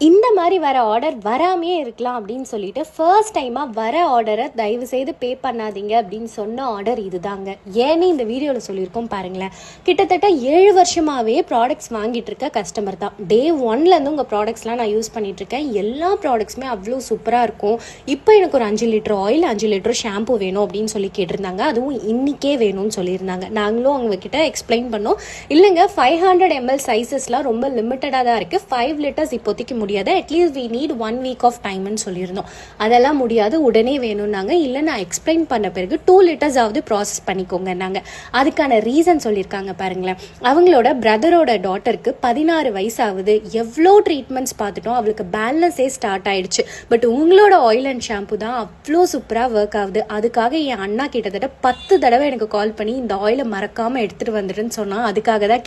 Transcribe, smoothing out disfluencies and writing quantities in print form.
இந்த மாதிரி வர ஆர்டர் வராமையே இருக்கலாம் அப்படின்னு சொல்லிட்டு ஃபர்ஸ்ட் டைமாக வர ஆர்டரை தயவு செய்து பே பண்ணாதீங்க அப்படின்னு சொன்ன ஆர்டர் இதுதாங்க. ஏன்னு இந்த வீடியோவில் சொல்லியிருக்கோம் பாருங்களேன். கிட்டத்தட்ட 7 வருஷமாகவே ப்ராடக்ட்ஸ் வாங்கிட்டு இருக்க கஸ்டமர் தான். டே 1லேருந்து உங்கள் ப்ராடக்ட்ஸ்லாம் நான் யூஸ் பண்ணிட்டு இருக்கேன். எல்லா ப்ராடக்ட்ஸுமே அவ்வளோ சூப்பராக இருக்கும். இப்போ எனக்கு ஒரு 5 லிட்டர் ஆயில் 5 லிட்டர் ஷாம்பு வேணும் அப்படின்னு சொல்லி கேட்டிருந்தாங்க. அதுவும் இன்னிக்கே வேணும்னு சொல்லியிருந்தாங்க. நாங்களும் அவங்கக்கிட்ட எக்ஸ்பிளைன் பண்ணோம். இல்லைங்க 500 ml சைஸஸ்லாம் ரொம்ப லிமிட்டடாக தான் இருக்குது. 5 லிட்டர்ஸ் இப்போதைக்கு முடியாது. At least we need 1 week of டைம்னு சொல்லியிருந்தோம். அதெல்லாம் முடியாது, உடனே வேணும்னாங்க. இல்லை நான் எக்ஸ்பிளைன் பண்ண பிறகு 2 லிட்டர்ஸ் ஆகுது ப்ராசஸ் பண்ணிக்கோங்கன்னாங்க. அதுக்கான ரீசன் சொல்லியிருக்காங்க பாருங்களேன். அவங்களோட பிரதரோட டாட்டருக்கு 16 வயசு ஆகுது. எவ்வளோ ட்ரீட்மெண்ட்ஸ் பார்த்துட்டோம், அவளுக்கு பேலன்ஸே ஸ்டார்ட் ஆயிடுச்சு. பட் உங்களோட ஆயில் அண்ட் ஷாம்பு தான் அவ்வளோ சூப்பராக ஒர்க் ஆகுது. அதுக்காக என் அண்ணா கிட்டத்தட்ட 10 தடவை எனக்கு கால் பண்ணி இந்த ஆயிலை மறக்காமல் எடுத்துகிட்டு வந்துடுன்னு சொன்னால் அதுக்காக தான்